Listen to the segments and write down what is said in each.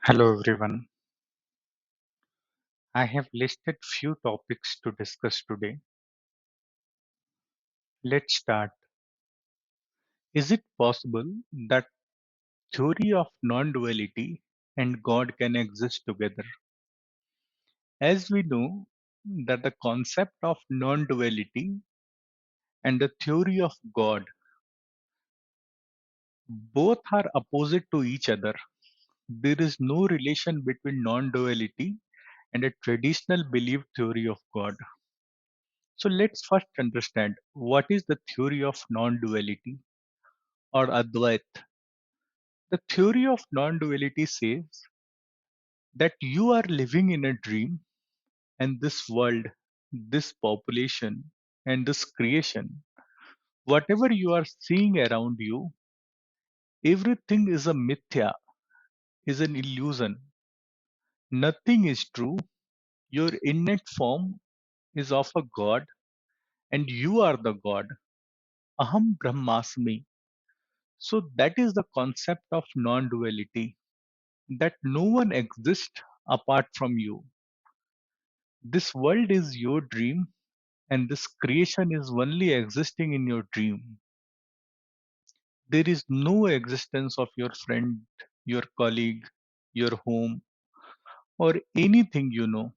Hello everyone. I have listed few topics to discuss today. Let's start. Is it possible that theory of non-duality and God can exist together? As we know that the concept of non-duality and the theory of God both are opposite to each other. There is no relation between non-duality and a traditional belief theory of God. So let's first understand what is the theory of non-duality or Advait. The theory of non-duality says that you are living in a dream and this world, this population, and this creation, whatever you are seeing around you, everything is a mithya, is an illusion. Nothing is true. Your innate form is of a god and you are the god. Aham Brahmasmi. So that is the concept of non-duality, that no one exists apart from you. This world is your dream, and this creation is only existing in your dream. There is no existence of your friend, your colleague, your home, or anything you know.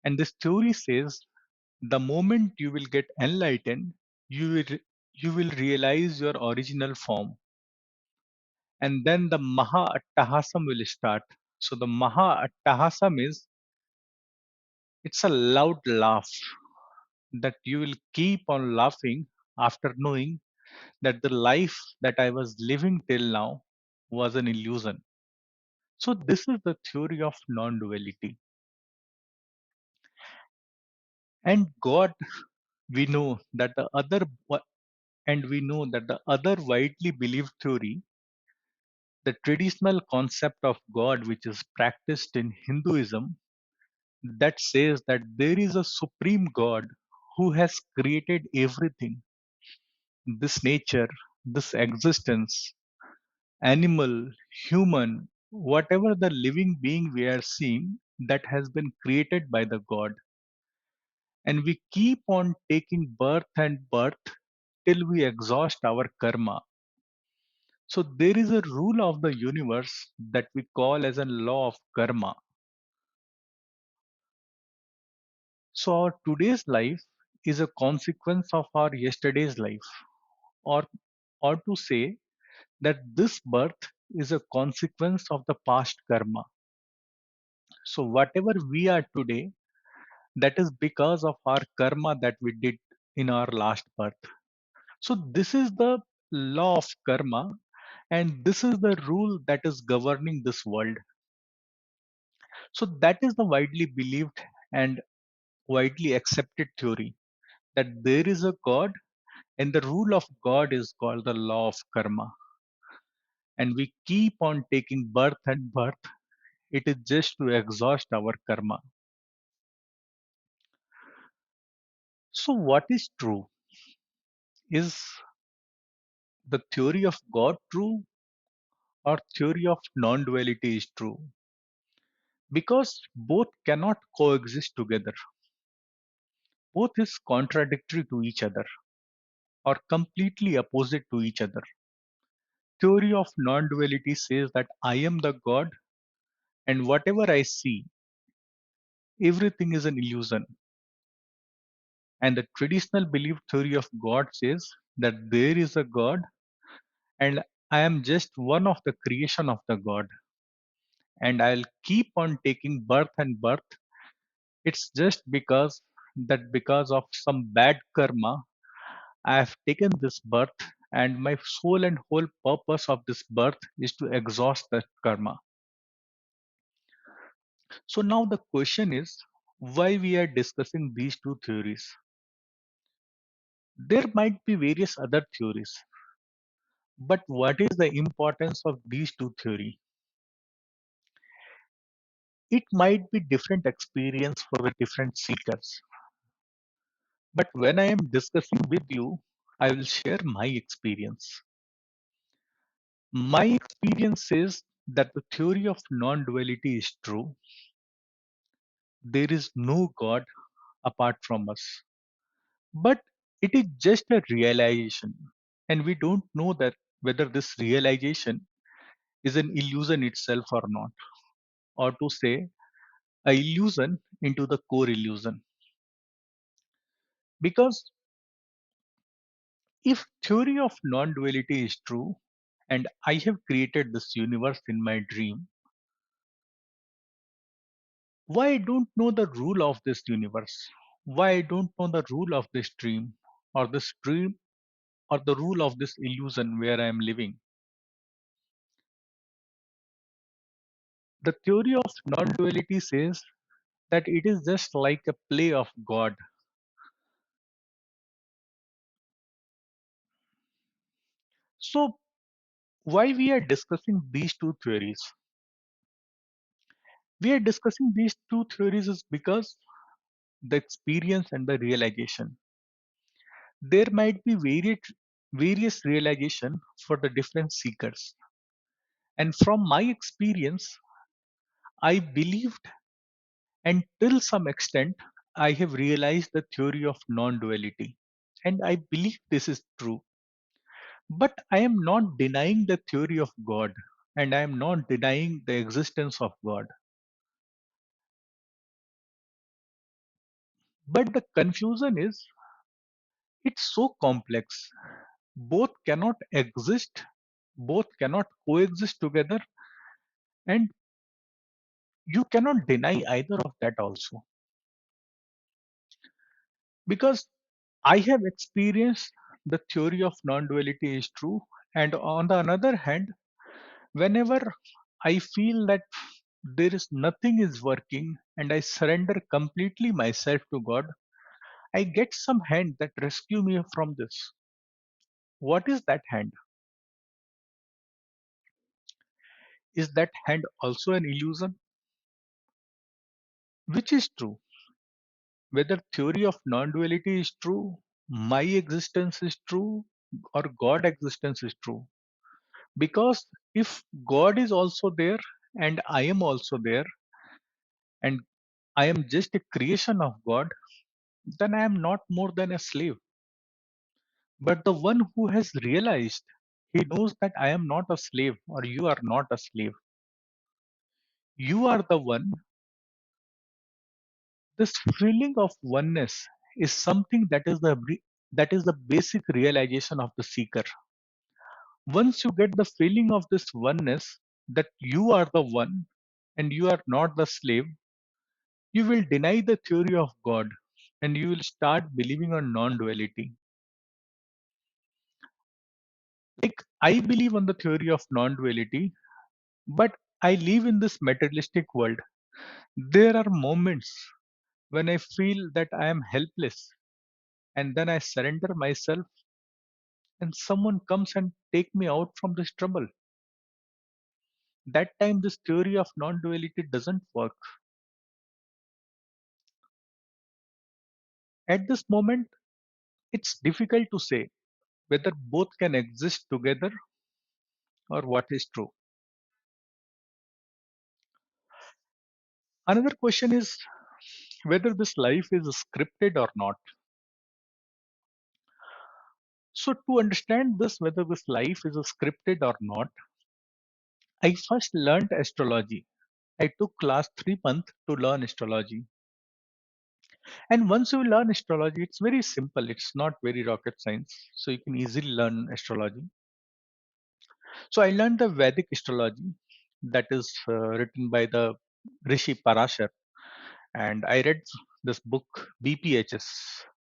And this theory says the moment you will get enlightened, you will realize your original form. And then the Maha Attahasam will start. So the Maha Attahasam is it's a loud laugh that you will keep on laughing after knowing that the life that I was living till now was an illusion. So this is the theory of non-duality. And God, we know that and we know that the other widely believed theory, the traditional concept of God, which is practiced in Hinduism, that says that there is a supreme God who has created everything, this nature, this existence, animal, human, whatever the living being we are seeing that has been created by the God. And we keep on taking birth and birth till we exhaust our karma. So there is a rule of the universe that we call as a law of karma. So our today's life is a consequence of our yesterday's life, or or to say that this birth is a consequence of the past karma. So whatever we are today, that is because of our karma that we did in our last birth. So this is the law of karma, and this is the rule that is governing this world. So that is the widely believed and widely accepted theory, that there is a God and the rule of God is called the law of karma. And we keep on taking birth and birth. It is just to exhaust our karma. So what is true? Is the theory of God true or theory of non-duality is true? Because both cannot coexist together. Both is contradictory to each other or completely opposite to each other. Theory of non-duality says that I am the God and whatever I see, everything is an illusion. And the traditional belief theory of God says that there is a God and I am just one of the creation of the God and I'll keep on taking birth and birth. It's just because of some bad karma, I have taken this birth, and my sole and whole purpose of this birth is to exhaust that karma. So now the question is why we are discussing these two theories. There might be various other theories, but what is the importance of these two theories? It might be different experience for the different seekers. But when I am discussing with you, I will share my experience. My experience is that the theory of non duality is true, there is no God apart from us. But it is just a realization, and we don't know that whether this realization is an illusion itself or not, or to say, a illusion into the core illusion. Because if theory of non-duality is true, and I have created this universe in my dream, why I don't know the rule of this universe? Why I don't know the rule of this dream, or the rule of this illusion where I am living? The theory of non-duality says that it is just like a play of God. So why we are discussing these two theories? We are discussing these two theories is because the experience and the realization. There might be various realization for the different seekers. And from my experience, I believed, and till some extent, I have realized the theory of non-duality. And I believe this is true. But I am not denying the theory of God, and I am not denying the existence of God. But the confusion is it's so complex. Both cannot exist, both cannot coexist together, and you cannot deny either of that also. Because I have experienced the theory of non duality is true, and on the other hand, whenever I feel that there is nothing is working and I surrender completely myself to God, I get some hand that rescue me from this. What is that hand? Is that hand also an illusion? Which is true? Whether theory of non-duality is true, my existence is true, or God existence is true. Because if God is also there and I am also there, and I am just a creation of God, then I am not more than a slave. But the one who has realized, he knows that I am not a slave or you are not a slave. You are the one. This feeling of oneness is something that is the basic realization of the seeker. Once you get the feeling of this oneness, that you are the one and you are not the slave, you will deny the theory of God and you will start believing on non duality. Like, I believe on the theory of non duality, but I live in this materialistic world. There are moments when I feel that I am helpless, and then I surrender myself, and someone comes and take me out from this trouble. That time, this theory of non duality doesn't work. At this moment, it's difficult to say whether both can exist together or what is true. Another question is whether this life is scripted or not. So, to understand this, whether this life is scripted or not, I first learned astrology. I took class 3 months to learn astrology. And once you learn astrology, it's very simple. It's not very rocket science. So you can easily learn astrology. So I learned the Vedic astrology that is written by the Rishi Parashar. And I read this book, BPHS.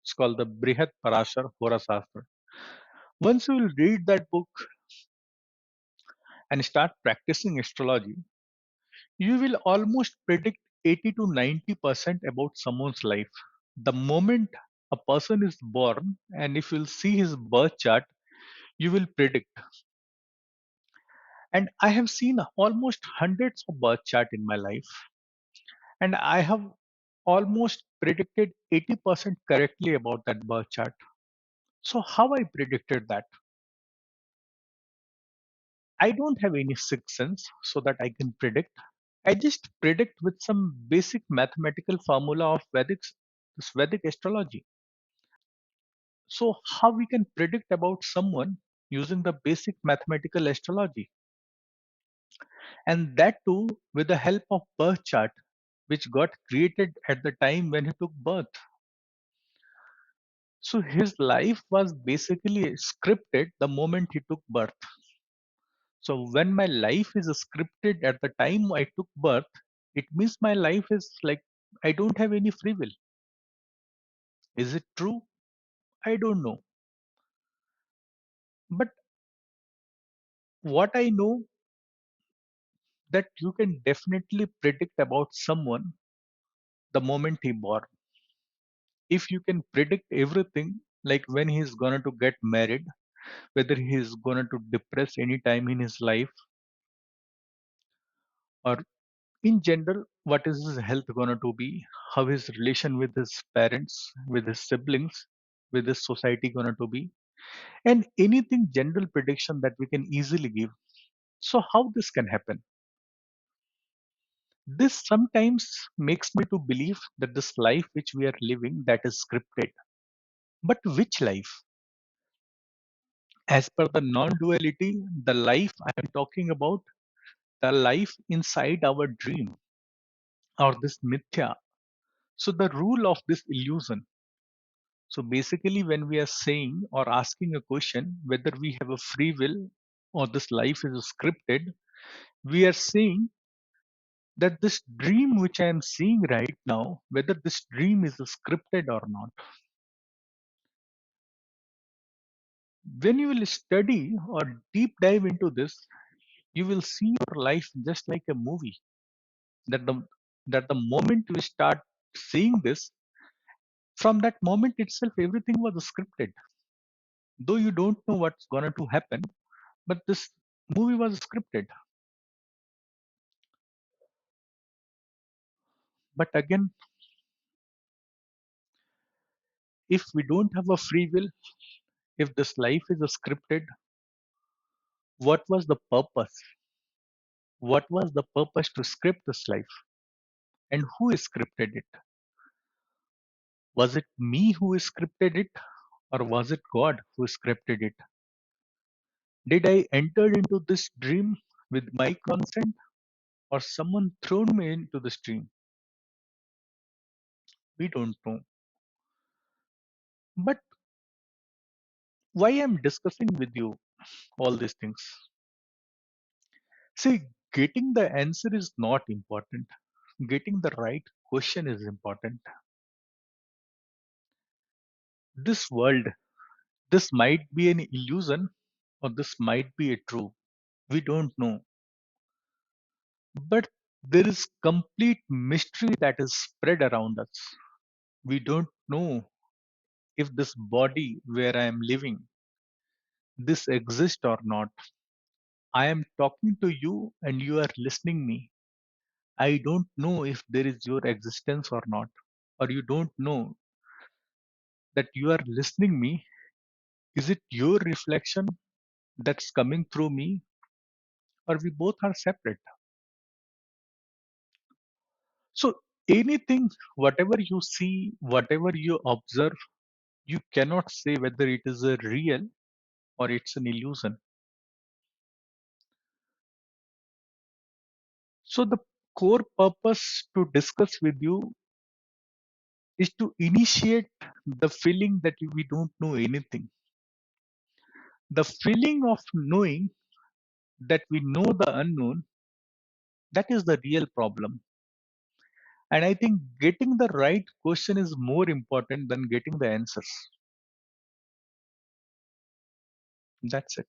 It's called the Brihat Parashar Hora Shastra. Once you will read that book and start practicing astrology, you will almost predict 80 to 90% about someone's life. The moment a person is born, and if you'll see his birth chart, you will predict. And I have seen almost hundreds of birth chart in my life, and I have almost predicted 80% correctly about that birth chart. So how I predicted that? I don't have any sixth sense so that I can predict. I just predict with some basic mathematical formula of this Vedic astrology. So how we can predict about someone using the basic mathematical astrology, and that too with the help of birth chart which got created at the time when he took birth. So his life was basically scripted the moment he took birth. So when my life is scripted at the time I took birth, it means my life is like I don't have any free will. Is it true? I don't know. But what I know that you can definitely predict about someone the moment he born. If you can predict everything, like when he's going to get married, whether he's going to depress any time in his life, or in general, what is his health going to be, how his relation with his parents, with his siblings, with his society going to be, and anything general prediction that we can easily give. So how this can happen? This sometimes makes me to believe that this life which we are living that is scripted. But which life? As per the non-duality, the life I am talking about, the life inside our dream or this mithya. So the rule of this illusion. So basically, when we are saying or asking a question whether we have a free will or this life is scripted, we are saying that this dream which I am seeing right now, whether this dream is scripted or not. When you will study or deep dive into this, you will see your life just like a movie. That the moment you start seeing this, from that moment itself, everything was scripted. Though you don't know what's going to happen, but this movie was scripted. But again, if we don't have a free will, if this life is scripted, what was the purpose? What was the purpose to script this life? And who scripted it? Was it me who scripted it? Or was it God who scripted it? Did I enter into this dream with my consent? Or someone thrown me into the stream? We don't know. But why I'm discussing with you all these things? See, getting the answer is not important. Getting the right question is important. This world, this might be an illusion or this might be a true. We don't know. But there is complete mystery that is spread around us. We don't know if this body where I am living, this exists or not. I am talking to you and you are listening me. I don't know if there is your existence or not. Or you don't know that you are listening me. Is it your reflection that's coming through me, or we both are separate? So anything, whatever you see, whatever you observe, you cannot say whether it is a real or it's an illusion. So the core purpose to discuss with you is to initiate the feeling that we don't know anything. The feeling of knowing that we know the unknown, that is the real problem. And I think getting the right question is more important than getting the answers. That's it.